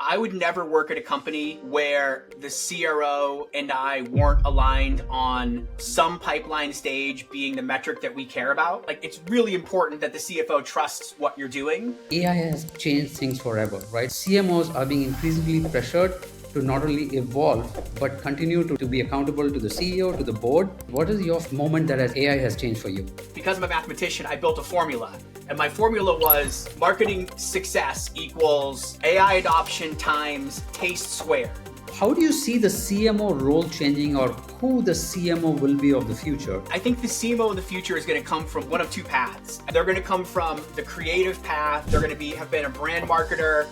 I would never work at a company where the CRO and I weren't aligned on some pipeline stage being the metric that we care about. Like, it's really important that the CFO trusts what you're doing. AI has changed things forever, right? CMOs are being increasingly pressured to not only evolve but continue to be accountable to the CEO, to the board. What is your moment that AI has changed for you? Because I'm a mathematician, I built a formula. And my formula was marketing success equals AI adoption times taste squared. How do you see the CMO role changing, or who the CMO will be of the future? I think the CMO of the future is going to come from one of two paths. They're going to come from the creative path. They're going to have been a brand marketer.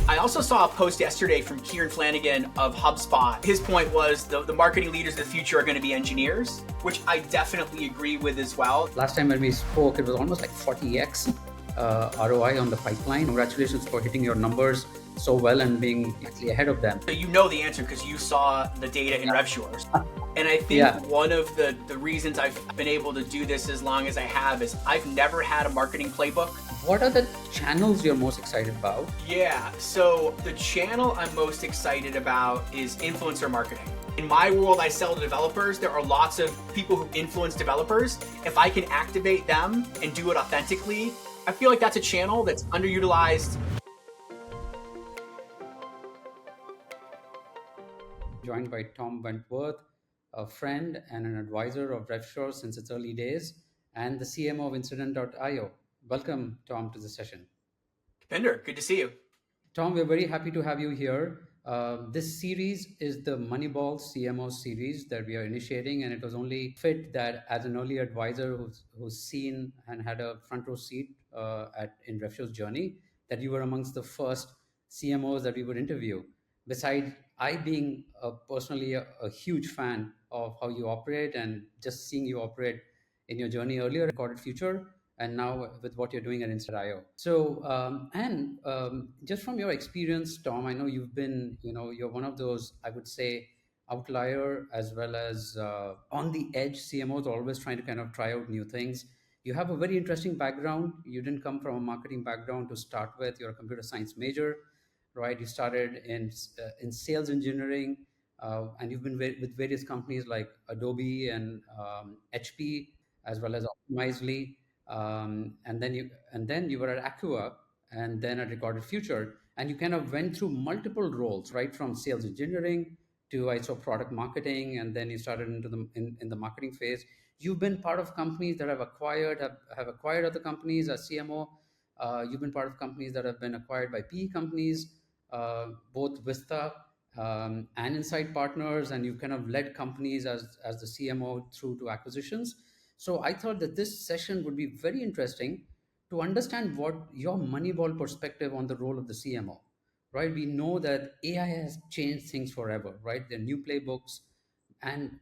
I also saw a post yesterday from Kieran Flanagan of HubSpot. His point was the marketing leaders of the future are going to be engineers, which I definitely agree with as well. Last time when we spoke, it was almost like 40x ROI on the pipeline. Congratulations for hitting your numbers so well and being actually ahead of them. So you know the answer because you saw the data in RevShores. And I think one of the reasons I've been able to do this as long as I have is I've never had a marketing playbook. What are the channels you're most excited about? Yeah, so the channel I'm most excited about is influencer marketing. In my world, I sell to developers. There are lots of people who influence developers. If I can activate them and do it authentically, I feel like that's a channel that's underutilized. Joined by Tom Wentworth, a friend and an advisor of RevShore since its early days, and the CMO of Incident.io. Welcome, Tom, to the session. Pinder, good to see you. Tom, we're very happy to have you here. This series is the Moneyball CMO series that we are initiating, and it was only fit that as an early advisor who's seen and had a front row seat in RevShore's journey, that you were amongst the first CMOs that we would interview. Besides, I being personally a huge fan of how you operate and just seeing you operate in your journey earlier, Recorded Future, and now with what you're doing at Incident.io. So, just from your experience, Tom, I know you've been, you're one of those, I would say, outlier as well as on the edge CMOs, always trying to kind of try out new things. You have a very interesting background. You didn't come from a marketing background to start with. You're a computer science major, right? You started in sales engineering, and you've been with various companies like Adobe and HP, as well as Optimizely. And then you were at Acquia, and then at Recorded Future, and you kind of went through multiple roles, right, from sales engineering to I saw product marketing, and then you started into the marketing phase. You've been part of companies that have acquired other companies as CMO. You've been part of companies that have been acquired by PE companies, both Vista and Insight Partners, and you've kind of led companies as the CMO through to acquisitions. So I thought that this session would be very interesting to understand what your Moneyball perspective on the role of the CMO, right? We know that AI has changed things forever, right? There are new playbooks, and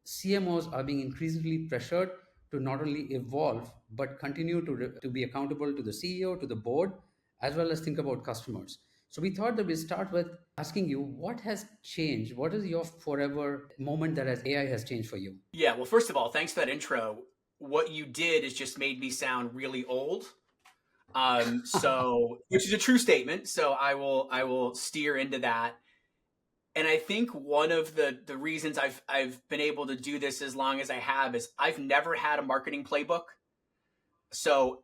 CMOs are being increasingly pressured to not only evolve, but continue to be accountable to the CEO, to the board, as well as think about customers. So we thought that we start with asking you, what has changed? What is your forever moment that AI has changed for you? Yeah, well, first of all, thanks for that intro. What you did is just made me sound really old. Which is a true statement. So I will steer into that. And I think one of the reasons I've been able to do this as long as I have is I've never had a marketing playbook. So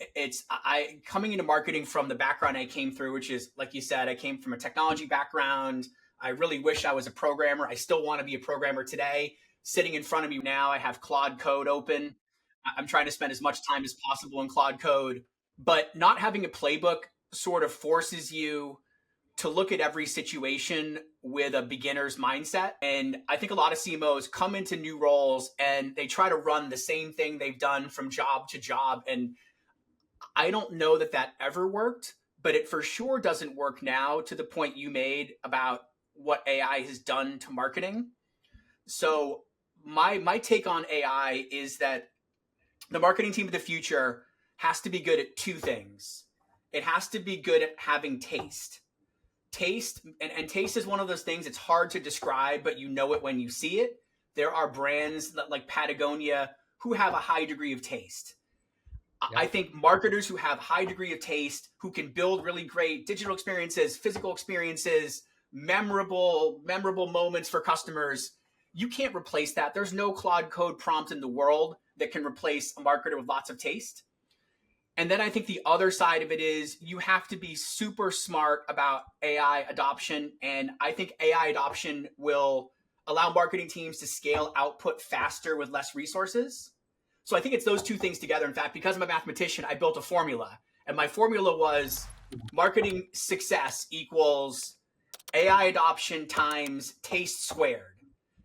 I coming into marketing from the background I came through, which is, like you said, I came from a technology background. I really wish I was a programmer. I still want to be a programmer today. Sitting in front of me now, I have Claude Code open. I'm trying to spend as much time as possible in Claude Code, but not having a playbook sort of forces you to look at every situation with a beginner's mindset. And I think a lot of CMOs come into new roles and they try to run the same thing they've done from job to job. And I don't know that ever worked, but it for sure doesn't work now, to the point you made about what AI has done to marketing. So my take on AI is that the marketing team of the future has to be good at two things. It has to be good at having taste. And taste is one of those things, it's hard to describe, but you know it when you see it. There are brands like Patagonia who have a high degree of taste. Yeah. I think marketers who have high degree of taste, who can build really great digital experiences, physical experiences, memorable moments for customers. You can't replace that. There's no Claude Code prompt in the world that can replace a marketer with lots of taste. And then I think the other side of it is you have to be super smart about AI adoption. And I think AI adoption will allow marketing teams to scale output faster with less resources. So I think it's those two things together. In fact, because I'm a mathematician, I built a formula. And my formula was marketing success equals AI adoption times taste squared.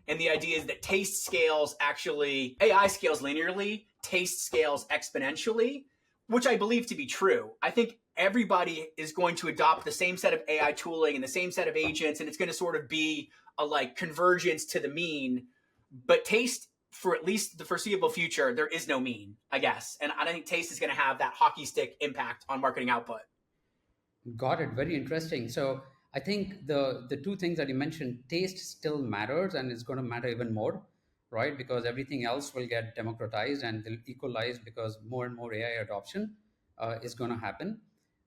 And the idea is that taste scales actually, AI scales linearly, taste scales exponentially, which I believe to be true. I think everybody is going to adopt the same set of AI tooling and the same set of agents, and it's going to sort of be a like convergence to the mean. But taste, for at least the foreseeable future, there is no mean, I guess. And I think taste is going to have that hockey stick impact on marketing output. Got it. Very interesting. So I think the two things that you mentioned, taste still matters, and it's going to matter even more, right? Because everything else will get democratized and they'll equalize because more and more AI adoption is going to happen.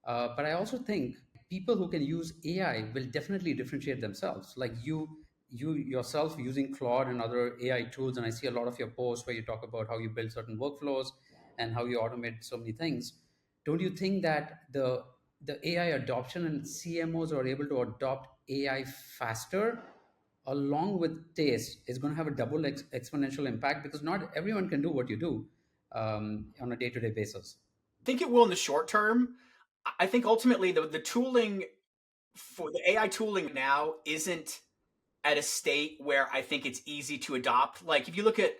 But I also think people who can use AI will definitely differentiate themselves. Like you yourself using Claude and other AI tools, and I see a lot of your posts where you talk about how you build certain workflows and how you automate so many things. Don't you think that the AI adoption and CMOs are able to adopt AI faster along with taste is going to have a double exponential impact because not everyone can do what you do on a day-to-day basis. I think it will in the short term. I think ultimately the tooling for the AI tooling now isn't at a state where I think it's easy to adopt. Like if you look at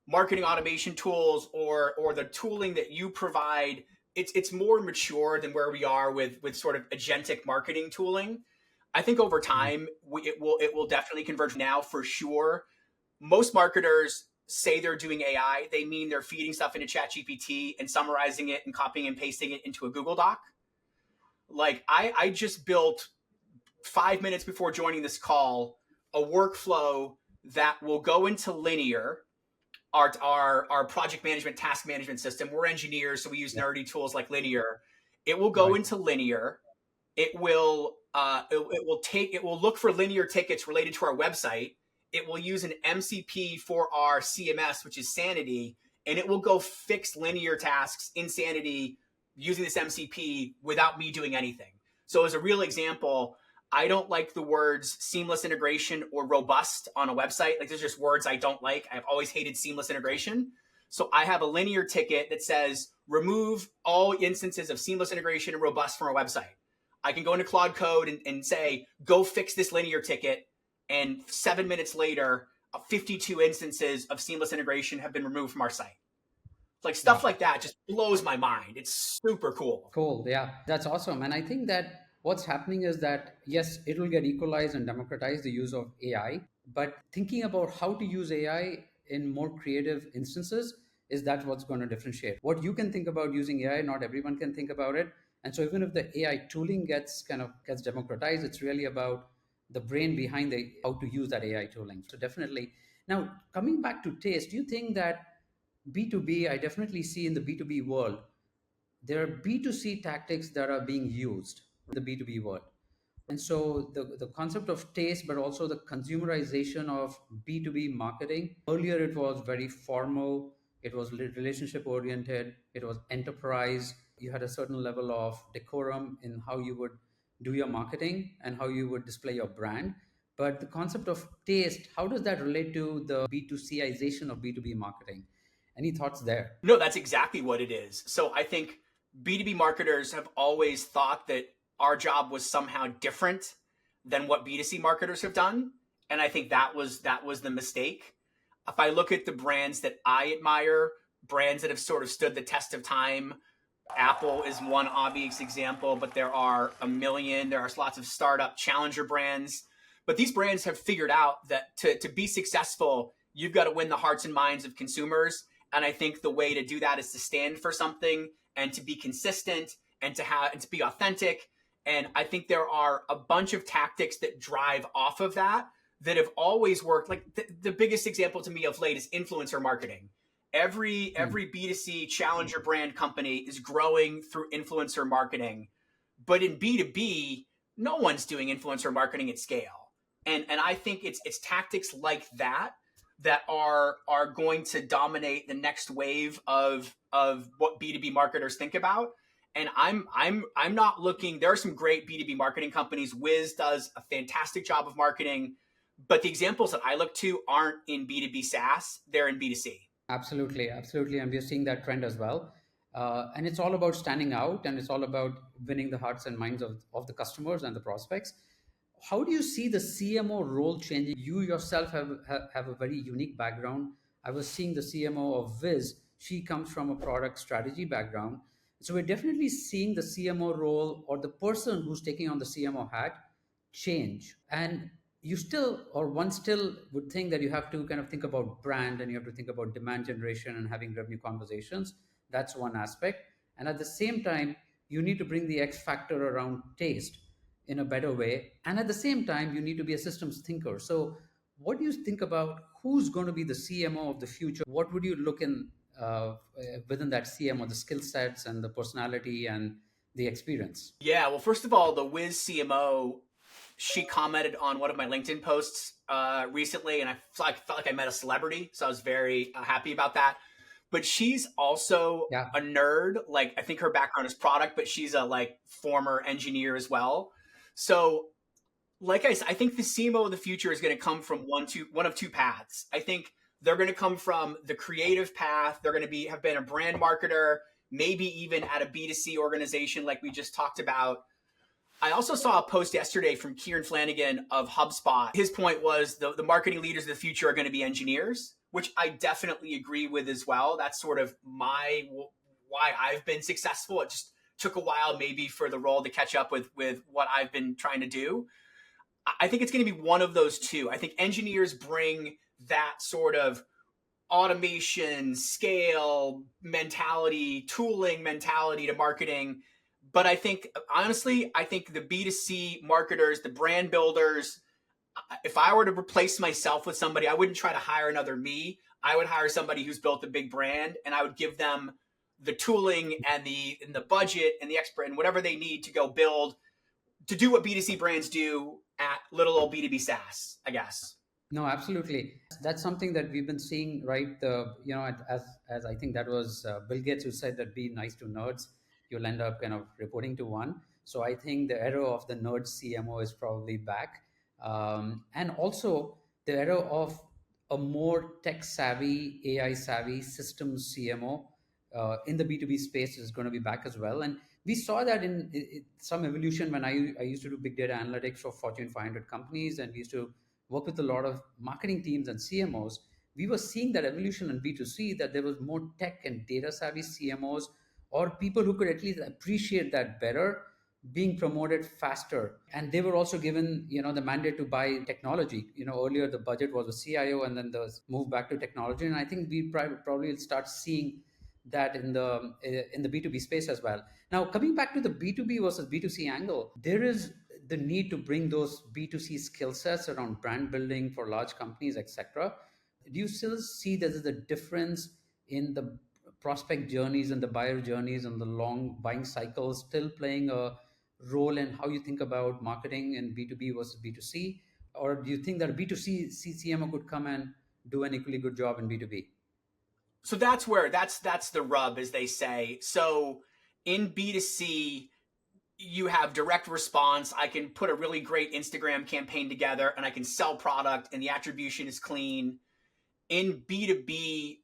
marketing automation tools or the tooling that you provide, it's more mature than where we are with sort of agentic marketing tooling. I think over time it will definitely converge. Now for sure, most marketers say they're doing AI. They mean they're feeding stuff into ChatGPT and summarizing it and copying and pasting it into a Google Doc. Like I just built 5 minutes before joining this call a workflow that will go into Linear, our project management, task management system. We're engineers, so we use nerdy tools like Linear. It will go Right. into Linear. It will look for linear tickets related to our website. It will use an MCP for our CMS, which is Sanity, and it will go fix linear tasks in Sanity using this MCP without me doing anything. So as a real example, I don't like the words seamless integration or robust on a website. Like there's just words I don't like. I've always hated seamless integration. So I have a linear ticket that says remove all instances of seamless integration and robust from our website. I can go into Claude Code and say, go fix this linear ticket. And 7 minutes later, 52 instances of seamless integration have been removed from our site. Like stuff Wow. like that just blows my mind. It's super cool. Cool. Yeah, that's awesome. And I think that what's happening is that, yes, it will get equalized and democratize the use of AI. But thinking about how to use AI in more creative instances is that what's going to differentiate. What you can think about using AI, not everyone can think about it. And so even if the AI tooling gets democratized, it's really about the brain behind the how to use that AI tooling. So definitely. Now, coming back to taste, do you think that B2B, I definitely see in the B2B world, there are B2C tactics that are being used in the B2B world. And so the concept of taste, but also the consumerization of B2B marketing. Earlier, it was very formal, it was relationship oriented, it was enterprise. You had a certain level of decorum in how you would do your marketing and how you would display your brand. But the concept of taste, how does that relate to the B2Cization of B2B marketing? Any thoughts there? No, that's exactly what it is. So I think B2B marketers have always thought that our job was somehow different than what B2C marketers have done. And I think that was the mistake. If I look at the brands that I admire, brands that have sort of stood the test of time, Apple is one obvious example, but there are a million. There are lots of startup challenger brands. But these brands have figured out that to be successful, you've got to win the hearts and minds of consumers. And I think the way to do that is to stand for something and to be consistent and to be authentic. And I think there are a bunch of tactics that drive off of that have always worked. Like the biggest example to me of late is influencer marketing. Every B2C challenger brand company is growing through influencer marketing. But in B2B, no one's doing influencer marketing at scale. And I think it's tactics like that that are going to dominate the next wave of what B2B marketers think about. And I'm not looking. There are some great B2B marketing companies. Wiz does a fantastic job of marketing, but the examples that I look to aren't in B2B SaaS. They're in B2C. Absolutely, absolutely. And we're seeing that trend as well. And it's all about standing out, and it's all about winning the hearts and minds of the customers and the prospects. How do you see the CMO role changing? You yourself have a very unique background. I was seeing the CMO of Viz. She comes from a product strategy background. So we're definitely seeing the CMO role, or the person who's taking on the CMO hat, change. And you still, or one still would think that you have to kind of think about brand, and you have to think about demand generation and having revenue conversations. That's one aspect. And at the same time, you need to bring the X factor around taste in a better way. And at the same time, you need to be a systems thinker. So what do you think about who's going to be the CMO of the future? What would you look in within that CMO, the skill sets and the personality and the experience? Yeah, well, first of all, the Wiz CMO, she commented on one of my LinkedIn posts recently, and I felt like I met a celebrity, so I was very happy about that. But she's also Yeah. a nerd. Like, I think her background is product, but she's a like former engineer as well. So, like I said, I think the CMO of the future is going to come from one of two paths. I think they're going to come from the creative path. They're going to have been a brand marketer, maybe even at a B2C organization like we just talked about. I also saw a post yesterday from Kieran Flanagan of HubSpot. His point was the marketing leaders of the future are going to be engineers, which I definitely agree with as well. That's sort of why I've been successful. It just took a while maybe for the role to catch up with what I've been trying to do. I think it's going to be one of those two. I think engineers bring that sort of automation, scale mentality, tooling mentality to marketing. But I think, honestly, I think the B2C marketers, the brand builders, if I were to replace myself with somebody, I wouldn't try to hire another me. I would hire somebody who's built a big brand, and I would give them the tooling and the budget and the expert and whatever they need to go build to do what B2C brands do at little old B2B SaaS, I guess. No, absolutely. That's something that we've been seeing, right? As I think that was Bill Gates who said that be nice to nerds, you'll end up kind of reporting to one. So I think the era of the nerd CMO is probably back, and also the era of a more tech savvy, AI savvy systems CMO in the B2B space is going to be back as well. And we saw that in some evolution when I used to do big data analytics for Fortune 500 companies, and we used to work with a lot of marketing teams and CMOs. We were seeing that evolution in B2C, that there was more tech and data savvy CMOs, or people who could at least appreciate that better, being promoted faster. And they were also given, the mandate to buy technology. Earlier the budget was a CIO, and then the move back to technology. And I think we probably will start seeing that in the B2B space as well. Now, coming back to the B2B versus B2C angle, there is the need to bring those B2C skill sets around brand building for large companies, etc. Do you still see that there's a difference in the prospect journeys and the buyer journeys and the long buying cycles still playing a role in how you think about marketing in B2B versus B2C? Or do you think that a B2C CMO could come and do an equally good job in B2B? So that's the rub, as they say. So in B2C, you have direct response. I can put a really great Instagram campaign together and I can sell product and the attribution is clean. In B2B,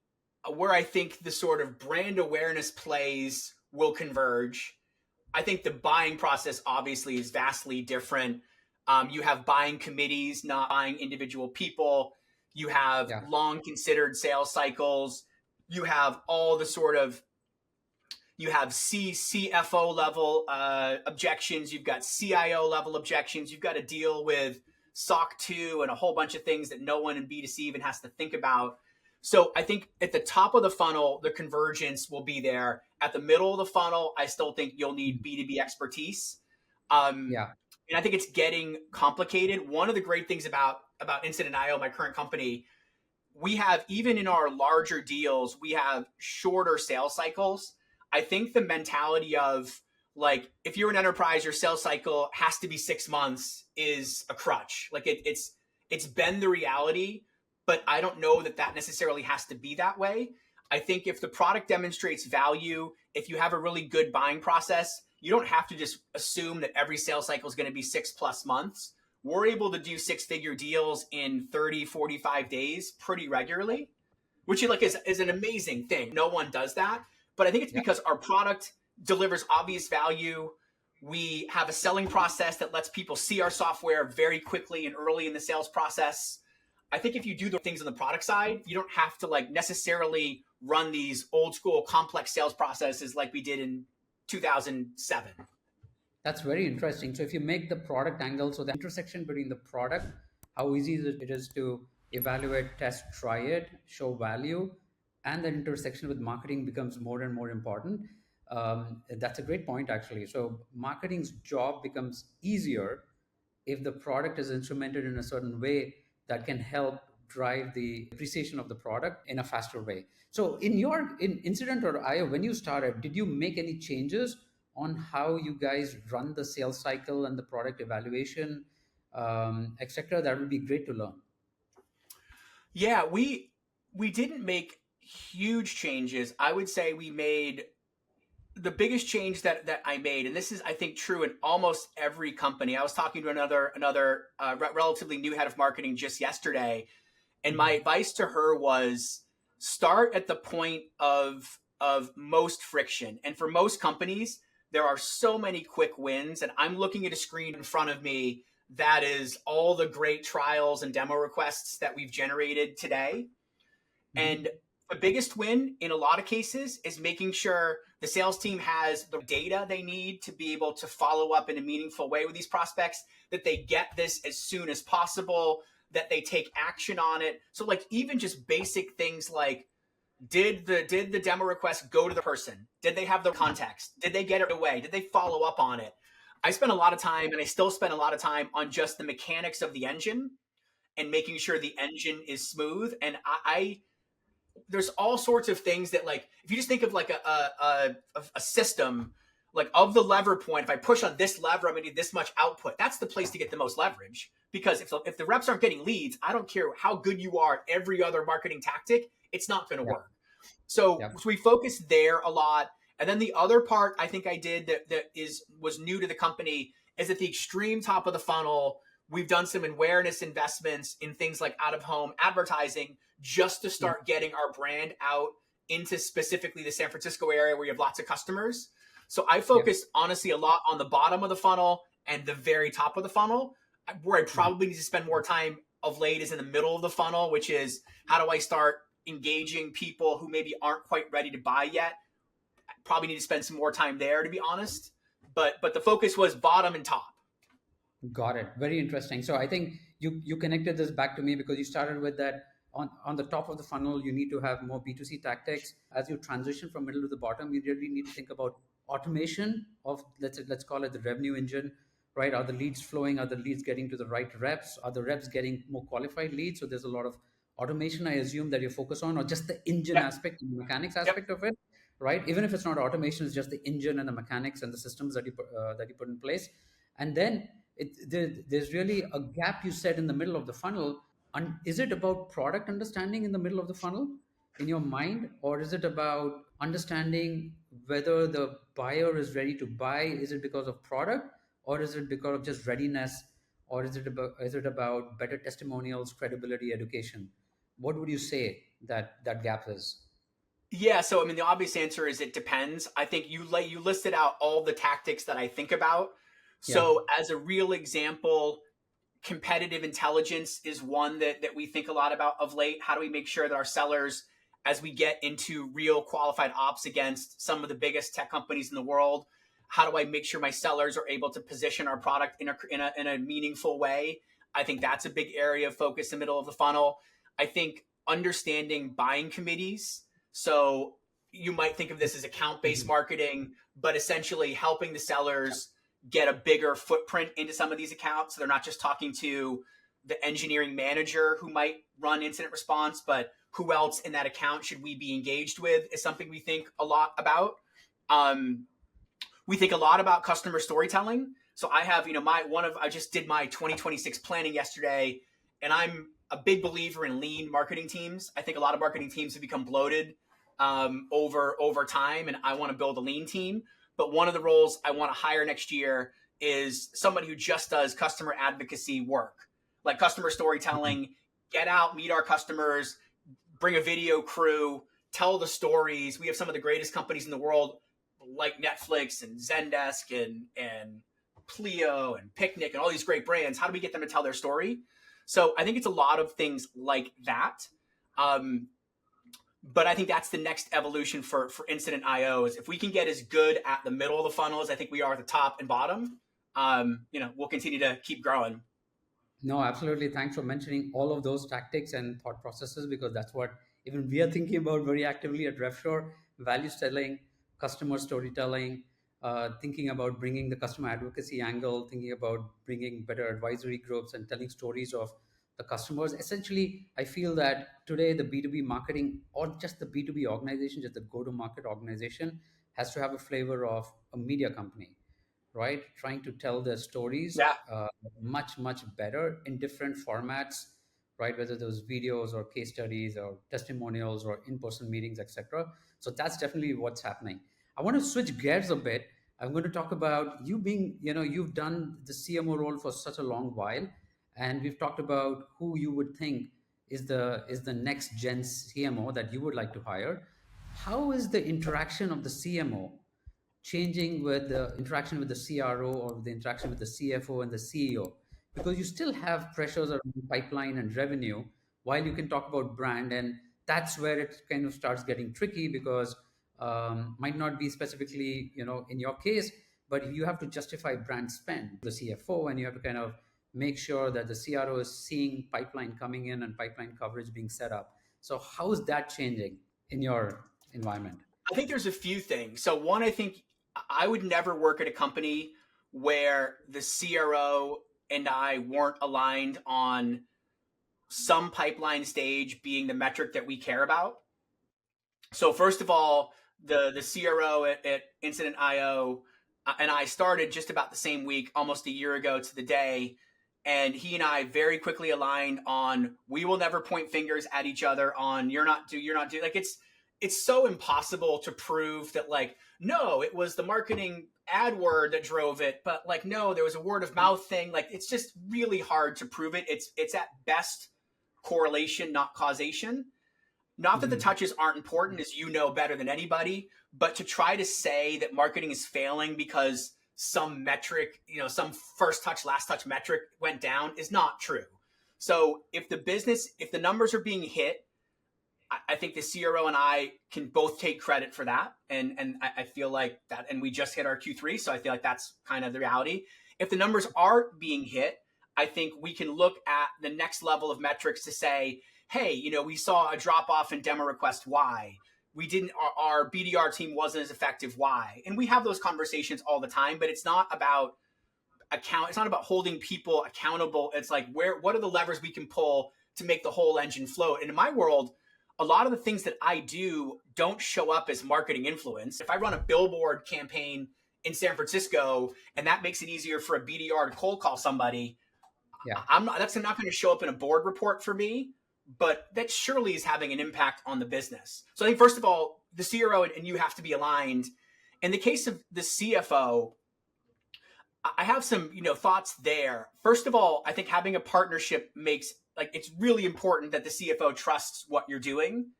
where I think the sort of brand awareness plays will converge, I think the buying process obviously is vastly different. You have buying committees, not buying individual people. You have long considered sales cycles. You have all the sort of, you have CFO level objections. You've got CIO level objections. You've got to deal with SOC 2 and a whole bunch of things that no one in B2C even has to think about. So I think at the top of the funnel, the convergence will be there. At the middle of the funnel, I still think you'll need B2B expertise. And I think it's getting complicated. One of the great things about Incident.io, my current company, we have, even in our larger deals, we have shorter sales cycles. I think the mentality of like if you're an enterprise, your sales cycle has to be 6 months is a crutch. Like it's been the reality, but I don't know that that necessarily has to be that way. I think if the product demonstrates value, if you have a really good buying process, you don't have to just assume that every sales cycle is going to be 6+ months. We're able to do 6-figure deals in 30, 45 days pretty regularly, which is an amazing thing. No one does that. But I think it's Yeah. because our product delivers obvious value. We have a selling process that lets people see our software very quickly and early in the sales process. I think if you do the things on the product side, you don't have to like necessarily run these old school complex sales processes like we did in 2007. That's very interesting. So if you make the product angle, so the intersection between the product, how easy it is to evaluate, test, try it, show value, and the intersection with marketing becomes more and more important. That's a great point, actually. So marketing's job becomes easier if the product is instrumented in a certain way that can help drive the appreciation of the product in a faster way. So in incident or IO, when you started, did you make any changes on how you guys run the sales cycle and the product evaluation, etc.? That would be great to learn. Yeah, we didn't make huge changes. I would say we made the biggest change that I made, and this is I think true in almost every company. I was talking to another relatively new head of marketing just yesterday, and my advice to her was start at the point of most friction. And for most companies, there are so many quick wins, and I'm looking at a screen in front of me that is all the great trials and demo requests that we've generated today. Mhm. And the biggest win in a lot of cases is making sure the sales team has the data they need to be able to follow up in a meaningful way with these prospects, that they get this as soon as possible, that they take action on it. So like even just basic things like did the demo request go to the person? Did they have the context? Did they get it away? Did they follow up on it? I spent a lot of time, and I still spend a lot of time on just the mechanics of the engine and making sure the engine is smooth. And I there's all sorts of things that like if you just think of like a system like of the lever point, if I push on this lever, I'm gonna need this much output. That's the place to get the most leverage, because if the reps aren't getting leads, I don't care how good you are at every other marketing tactic, it's not going to Yeah. work. So, Yeah. so we focused there a lot. And then the other part I think I did that was new to the company is at the extreme top of the funnel, we've done some awareness investments in things like out of home advertising just to Yeah. start getting our brand out into specifically the San Francisco area where you have lots of customers. So I Yeah. focused honestly a lot on the bottom of the funnel and the very top of the funnel. Where I Mhm. probably need to spend more time of late is in the middle of the funnel, which is how do I start engaging people who maybe aren't quite ready to buy yet. Probably need to spend some more time there, to be honest. But the focus was bottom and top. Got it. Very interesting. So I think you connected this back to me because you started with that on the top of the funnel, you need to have more B2C tactics. As you transition from middle to the bottom, you really need to think about automation of let's call it the revenue engine, right? Are the leads flowing? Are the leads getting to the right reps? Are the reps getting more qualified leads? So there's a lot of automation, I assume, that you focus on, or just the engine Yep. aspect, the mechanics Yep. aspect of it, right? Even if it's not automation, it's just the engine and the mechanics and the systems that you put in place. And then there's really a gap, you said, in the middle of the funnel. And is it about product understanding in the middle of the funnel in your mind, or is it about understanding whether the buyer is ready to buy? Is it because of product, or is it because of just readiness, or is it about better testimonials, credibility, education? What would you say that gap is? Yeah, so I mean, the obvious answer is it depends. I think you listed out all the tactics that I think about. Yeah. So as a real example, competitive intelligence is one that we think a lot about of late. How do we make sure that our sellers, as we get into real qualified ops against some of the biggest tech companies in the world, how do I make sure my sellers are able to position our product in a meaningful way? I think that's a big area of focus in the middle of the funnel. I think understanding buying committees. So you might think of this as account based Mhm. marketing, but essentially helping the sellers get a bigger footprint into some of these accounts. So they're not just talking to the engineering manager who might run incident response, but who else in that account should we be engaged with is something we think a lot about. Um, We think a lot about customer storytelling. So I have, I just did my 2026 planning yesterday, and I'm a big believer in lean marketing teams. I think a lot of marketing teams have become bloated over time, and I want to build a lean team. But one of the roles I want to hire next year is somebody who just does customer advocacy work, like customer storytelling. Get out, meet our customers, bring a video crew, tell the stories. We have some of the greatest companies in the world, like Netflix and Zendesk and Pleo and Picnic and all these great brands. How do we get them to tell their story? So I think it's a lot of things like that. But I think that's the next evolution for Incident IO is if we can get as good at the middle of the funnel as I think we are at the top and bottom, we'll continue to keep growing. No, absolutely. Thanks for mentioning all of those tactics and thought processes, because that's what even we are thinking about very actively at RevSure. Value selling, customer storytelling, thinking about bringing the customer advocacy angle, thinking about bringing better advisory groups and telling stories of the customers. Essentially, I feel that today the B2B marketing or just the B2B organization, just the go-to-market organization, has to have a flavor of a media company, right? Trying to tell their stories Yeah. much, much better in different formats, right? Whether those videos or case studies or testimonials or in-person meetings, etc. So that's definitely what's happening. I want to switch gears a bit. I'm going to talk about you being, you've done the CMO role for such a long while, and we've talked about who you would think is the next gen CMO that you would like to hire. How is the interaction of the CMO changing with the interaction with the CRO or the interaction with the CFO and the CEO? Because you still have pressures around pipeline and revenue while you can talk about brand. And that's where it kind of starts getting tricky, because might not be specifically, in your case, but you have to justify brand spend, the CFO, and you have to kind of make sure that the CRO is seeing pipeline coming in and pipeline coverage being set up. So how is that changing in your environment? I think there's a few things. So one, I think I would never work at a company where the CRO and I weren't aligned on some pipeline stage being the metric that we care about. So first of all, the CRO at Incident IO and I started just about the same week, almost a year ago to the day. And he and I very quickly aligned on we will never point fingers at each other on you're not do like it's so impossible to prove that like no, it was the marketing ad word that drove it, but like no, there was a word of mouth thing. Like it's just really hard to prove it. It's at best correlation, not causation. Not that the touches aren't important, as you know better than anybody, but to try to say that marketing is failing because some metric, some first touch, last touch metric went down is not true. So if the numbers are being hit, I think the CRO and I can both take credit for that. And I feel like that, and we just hit our Q3. So I feel like that's kind of the reality. If the numbers aren't being hit, I think we can look at the next level of metrics to say, hey, we saw a drop off in demo request. Why? We didn't, our BDR team wasn't as effective. Why? And we have those conversations all the time, but it's not about it's not about holding people accountable. It's like, what are the levers we can pull to make the whole engine float? And in my world, a lot of the things that I do don't show up as marketing influence. If I run a billboard campaign in San Francisco and that makes it easier for a BDR to cold call somebody, Yeah. that's not going to show up in a board report for me, but that surely is having an impact on the business. So I think, first of all, the CRO and you have to be aligned. In the case of the CFO, I have some, thoughts there. First of all, I think having a partnership makes, it's really important that the CFO trusts what you're doing.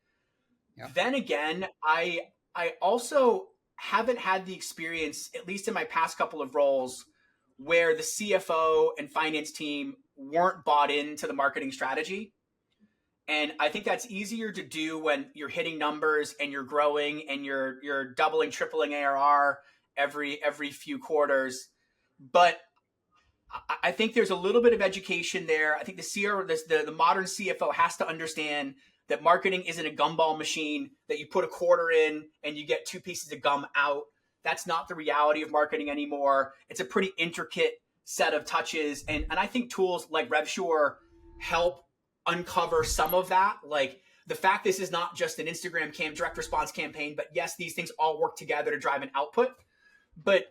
Yeah. Then again, I also haven't had the experience, at least in my past couple of roles, where the CFO and finance team weren't bought into the marketing strategy. And I think that's easier to do when you're hitting numbers and you're growing and you're doubling, tripling ARR every few quarters. But I think there's a little bit of education there. I think the modern CFO has to understand that marketing isn't a gumball machine that you put a quarter in and you get two pieces of gum out. That's not the reality of marketing anymore. It's a pretty intricate set of touches. And I think tools like RevSure help uncover some of that. Like the fact this is not just an Instagram direct response campaign, but yes, these things all work together to drive an output. But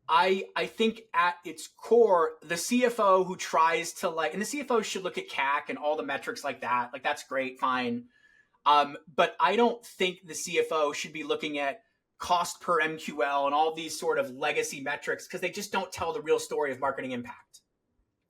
I think at its core, the CFO who tries to and the CFO should look at CAC and all the metrics like that. Like that's great, fine. But I don't think the CFO should be looking at cost per MQL and all these sort of legacy metrics because they just don't tell the real story of marketing impact.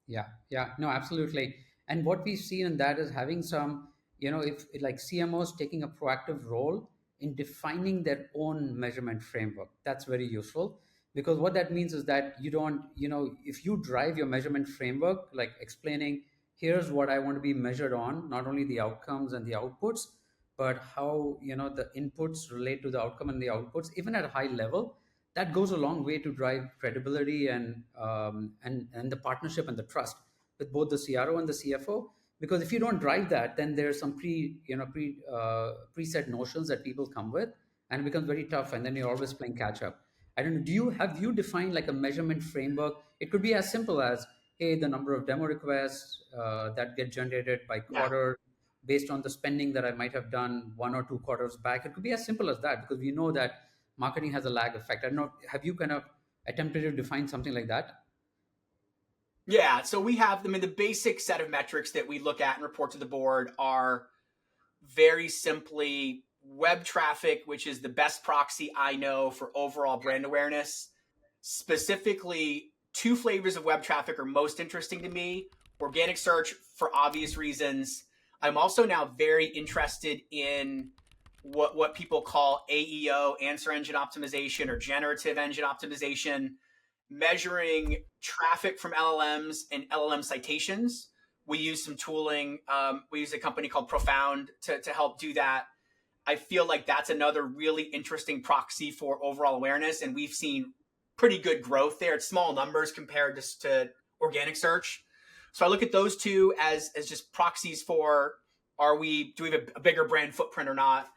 Yeah, yeah, no, absolutely. And what we've seen in that is having some, if like CMOs taking a proactive role in defining their own measurement framework. That's very useful because what that means is that you don't, if you drive your measurement framework, like explaining, here's what I want to be measured on, not only the outcomes and the outputs, but how, the inputs relate to the outcome and the outputs, even at a high level, that goes a long way to drive credibility and the partnership and the trust with both the CRO and the CFO. Because if you don't drive that, then there's some preset notions that people come with, and it becomes very tough. And then you're always playing catch up. I don't know. Have you defined like a measurement framework? It could be as simple as, hey, the number of demo requests that get generated by Yeah. quarter based on the spending that I might have done 1 or 2 quarters back. It could be as simple as that because we know that marketing has a lag effect. I don't know. Have you kind of attempted to define something like that? Yeah. So we have, I mean, the basic set of metrics that we look at and report to the board are very simply web traffic, which is the best proxy I know for overall brand awareness. Specifically, two flavors of web traffic are most interesting to me: organic search for obvious reasons. I'm also now very interested in what people call AEO, answer engine optimization, or generative engine optimization, measuring traffic from LLMs and LLM citations. We use some tooling. We use a company called Profound to help do that. I feel like that's another really interesting proxy for overall awareness, and we've seen pretty good growth there. It's small numbers compared to organic search. So I look at those two as just proxies for do we have a bigger brand footprint or not?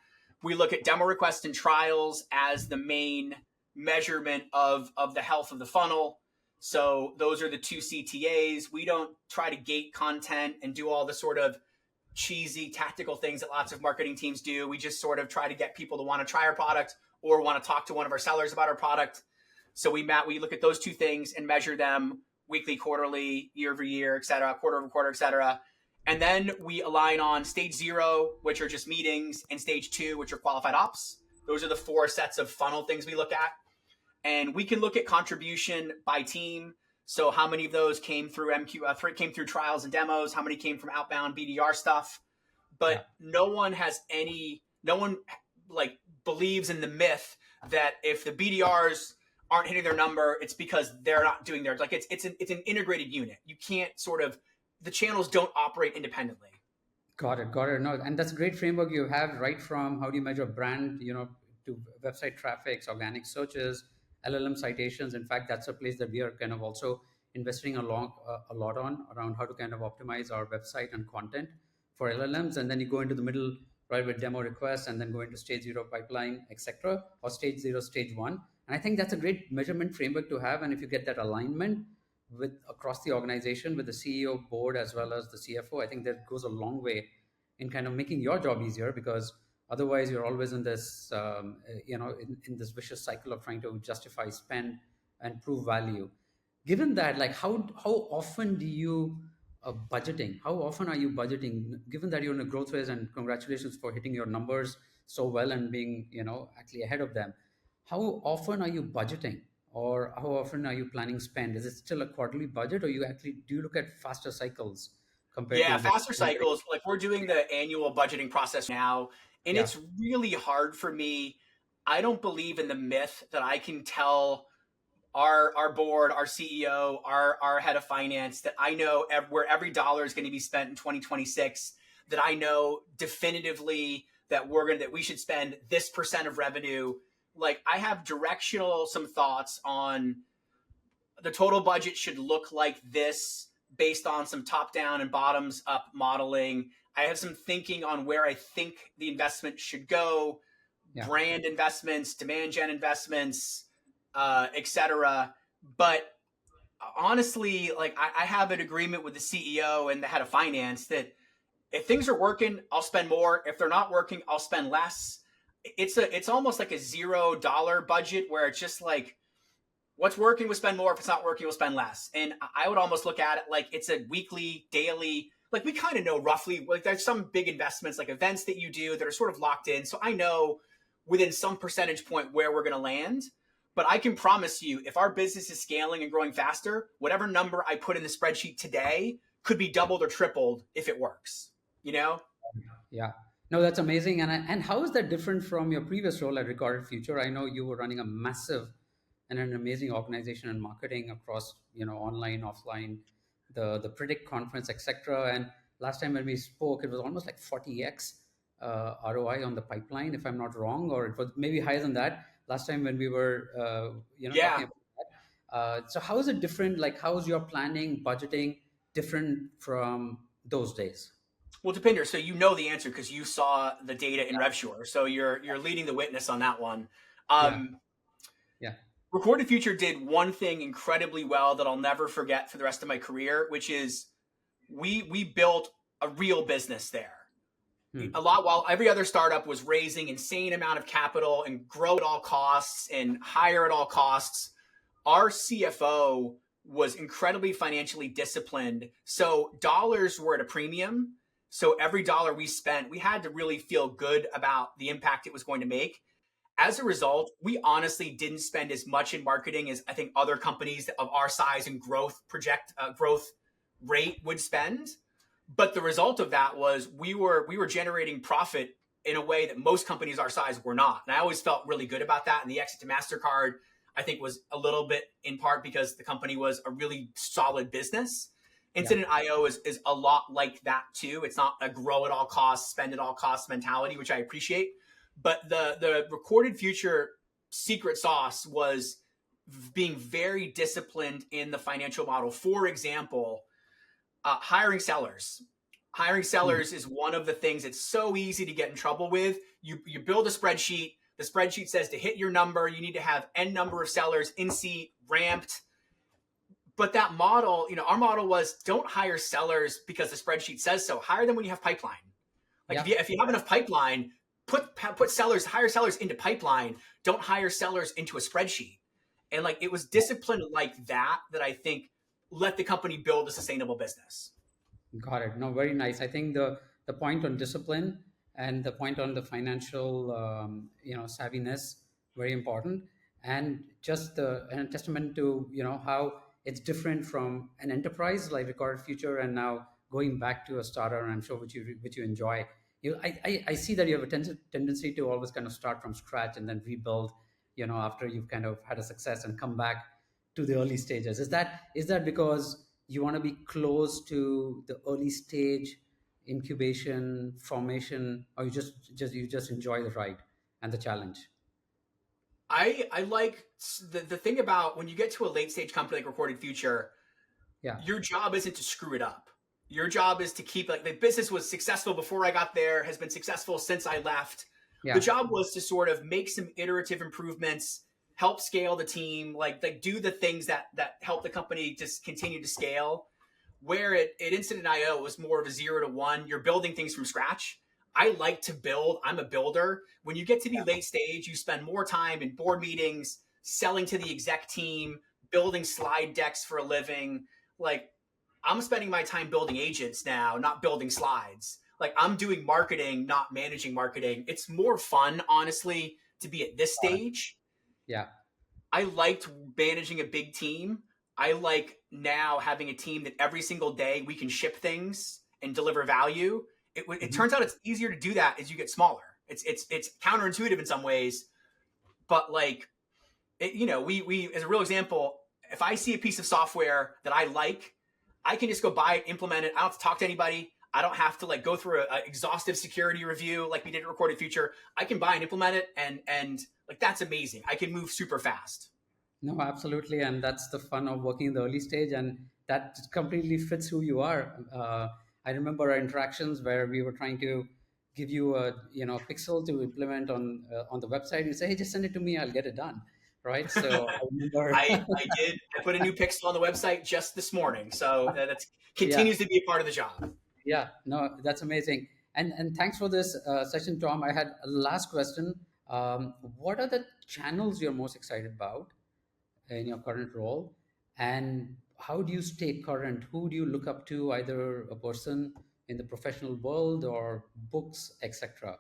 We look at demo requests and trials as the main measurement of the health of the funnel. So those are the two CTAs. We don't try to gate content and do all the sort of cheesy tactical things that lots of marketing teams do. We just sort of try to get people to want to try our product or want to talk to one of our sellers about our product. So we look at those two things and measure them weekly, quarterly, year over year, et cetera, quarter over quarter, et cetera. And then we align on stage 0, which are just meetings, and stage 2, which are qualified ops. Those are the 4 sets of funnel things we look at. And we can look at contribution by team. So how many of those came through came through trials and demos? How many came from outbound BDR stuff? But Yeah. no one like believes in the myth that if the BDRs aren't hitting their number, it's because they're not doing theirs. Like it's an integrated unit. You can't the channels don't operate independently. Got it. Got it. No, and that's a great framework you have right from how do you measure brand, to website traffics, organic searches, LLM citations. In fact, that's a place that we are kind of also investing a lot on around how to kind of optimize our website and content for LLMs. And then you go into the middle, right, with demo requests and then go into stage 0 pipeline, etc., or stage 0, stage 1. And I think that's a great measurement framework to have. And if you get that alignment with across the organization with the CEO board as well as the CFO, I think that goes a long way in kind of making your job easier because otherwise you're always in this in this vicious cycle of trying to justify spend and prove value. Given that, like how often do you budgeting, how often are you budgeting, given that you're in a growth phase, and congratulations for hitting your numbers so well and being actually ahead of them? How often are you budgeting, or how often are you planning spend? Is it still a quarterly budget, or you actually do you look at faster cycles compared Yeah, to the faster cycles. Like we're doing the annual budgeting process now, and yeah, it's really hard for me. I don't believe in the myth that I can tell our board, our CEO, our head of finance that I know where every dollar is going to be spent in 2026. That I know definitively that we should spend this percent of revenue. Like I have some thoughts on the total budget should look like this based on some top down and bottoms up modeling. I have some thinking on where I think the investment should go, yeah, brand investments, demand gen investments, etc. But honestly, like I have an agreement with the CEO and the head of finance that if things are working, I'll spend more. If they're not working, I'll spend less. It's almost like a $0 budget where it's just like What's working, we'll spend more. If it's not working, we'll spend less. And I would almost look at it like it's a weekly, daily, like we kind of know roughly, like there's some big investments, like events that you do that are sort of locked in. So I know within some percentage point where we're going to land. But I can promise you, if our business is scaling and growing faster, whatever number I put in the spreadsheet today could be doubled or tripled if it works, you know? Yeah. No, that's amazing. And how is that different from your previous role at Recorded Future? I know you were running a massive and an amazing organization in marketing across, online, offline, the Predict conference, etc. And last time when we spoke, it was almost like 40x ROI on the pipeline, if I'm not wrong, or it was maybe higher than that last time when we were, talking Yeah. about that. So how is it different? Like, how is your planning, budgeting different from those days? Well, Deepinder, so you know the answer because you saw the data in RevSure. So you're leading the witness on that one. Yeah. Um, Yeah. Recorded Future did one thing incredibly well that I'll never forget for the rest of my career, which is we built a real business there. Hmm. A lot while every other startup was raising insane amount of capital and grow at all costs and hire at all costs. Our CFO was incredibly financially disciplined. So dollars were at a premium. So every dollar we spent, we had to really feel good about the impact it was going to make. As a result, we honestly didn't spend as much in marketing as I think other companies of our size and growth rate would spend. But the result of that was we were generating profit in a way that most companies our size were not. And I always felt really good about that. And the exit to Mastercard, I think, was a little bit in part because the company was a really solid business. Yeah. Incident IO is a lot like that too. It's not a grow at all costs, spend at all costs mentality, which I appreciate. But the Recorded Future secret sauce was being very disciplined in the financial model. For example, hiring sellers. Hiring Hmm. sellers is one of the things that's so easy to get in trouble with. You build a spreadsheet. The spreadsheet says to hit your number, you need to have N number of sellers in seat, ramped. But that model, our model was don't hire sellers because the spreadsheet says so. Hire them when you have pipeline. Like Yeah. if you have enough pipeline, hire sellers into pipeline. Don't hire sellers into a spreadsheet. And like it was discipline like that I think let the company build a sustainable business. Got it. No, very nice. I think the point on discipline and the point on the financial, savviness, very important, and just a testament to how it's different from an enterprise like Recorded Future, and now going back to a starter. And I'm sure which you enjoy. I see that you have a tendency to always kind of start from scratch and then rebuild. After you've kind of had a success and come back to the early stages. Is that because you want to be close to the early stage incubation formation, or you just enjoy the ride and the challenge? I like the thing about when you get to a late stage company like Recorded Future, Yeah. your job isn't to screw it up. Your job is to keep like the business was successful before I got there, has been successful since I left. The Yeah. job was to sort of make some iterative improvements, help scale the team, like do the things that help the company just continue to scale. Where at Incident IO it was more of a 0 to 1. You're building things from scratch. I like to build. I'm a builder. When you get to be late stage, you spend more time in board meetings, selling to the exec team, building slide decks for a living. Like I'm spending my time building agents now, not building slides. Like I'm doing marketing, not managing marketing. It's more fun, honestly, to be at this Got it. stage. Yeah. I liked managing a big team. I like now having a team that every single day we can ship things and deliver value. It Mhm. turns out it's easier to do that as you get smaller. It's counterintuitive in some ways, but like we as a real example, if I see a piece of software that I like, I can just go buy it, implement it. I don't have to talk to anybody. I don't have to like go through an exhaustive security review like we did at Recorded Future. I can buy and implement it, and like that's amazing. I can move super fast. No, absolutely, and that's the fun of working in the early stage, and that completely fits who you are. I remember our interactions where we were trying to give you a pixel to implement on the website. You say, "Hey, just send it to me. I'll get it done." Right. So I remember. I did. I put a new pixel on the website just this morning, so that Yeah. continues to be a part of the job. Yeah, no, that's amazing. And thanks for this session, Tom. I had a last question. What are the channels you're most excited about? in your current role, and how do you stay current? Who do you look up to, either a person in the professional world or books, etc.?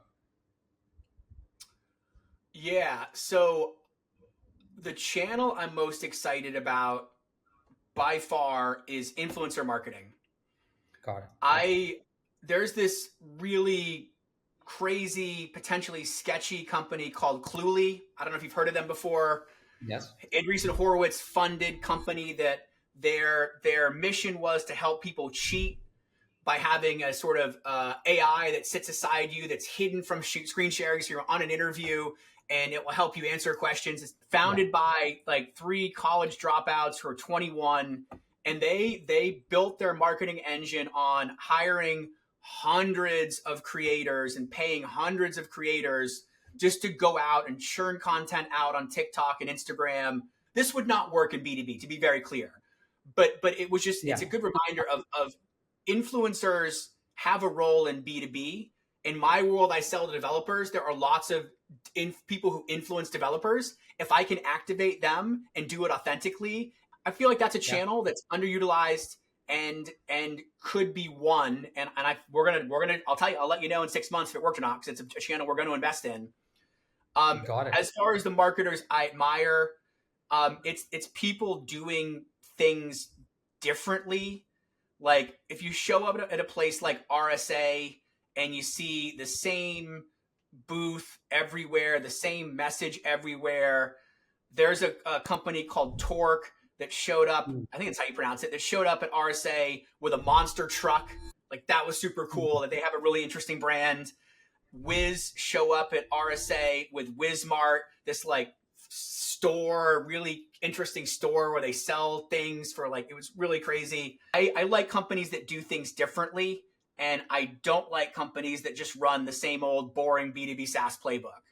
Yeah. So the channel I'm most excited about by far is influencer marketing. Got it. Okay. I There's this really crazy, potentially sketchy company called Cluely. I don't know if you've heard of them before. Yes. Andreessen Horowitz funded company that their mission was to help people cheat by having a sort of AI that sits aside you, that's hidden from screen sharing, so you're on an interview and it will help you answer questions. It's Yeah. founded by like 3 college dropouts who are 21, and they built their marketing engine on hiring hundreds of creators and paying hundreds of creators just to go out and churn content out on TikTok and Instagram. This would not work in B2B, to be very clear. But it was just, it's Yeah. a good reminder of influencers have a role in B2B. In my world, I sell to developers. There are lots of people who influence developers. If I can activate them and do it authentically, I feel like that's a Yeah. channel that's underutilized and could be won. And we're gonna I'll tell you, I'll let you know in 6 months if it worked or not, because it's a channel we're going to invest in. Got it. As far as the marketers I admire, it's people doing things differently. Like if you show up at a place like RSA and you see the same booth everywhere, the same message everywhere. There's a company called Torque that showed up, Mm. I think that's how you pronounce it, that showed up at RSA with a monster truck. Like that was super cool. Mm. That they have a really interesting brand. Wiz show up at RSA with Wizmart, this like store, really interesting store where they sell things for like, it was really crazy. I like companies that do things differently, and I don't like companies that just run the same old boring B2B SaaS playbook.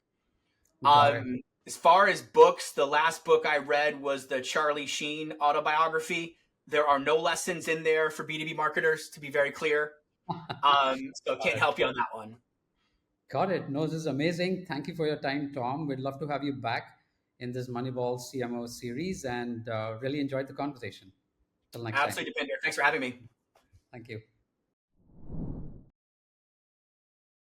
Got it. As far as books, the last book I read was the Charlie Sheen autobiography. There are no lessons in there for B2B marketers, to be very clear. So Got can't it. help you on that one. Got it. No, this is amazing. Thank you for your time, Tom. We'd love to have you back in this Moneyball CMO series, and really enjoyed the conversation. Till next time. Absolutely, Deepinder. Thanks for having me. Thank you.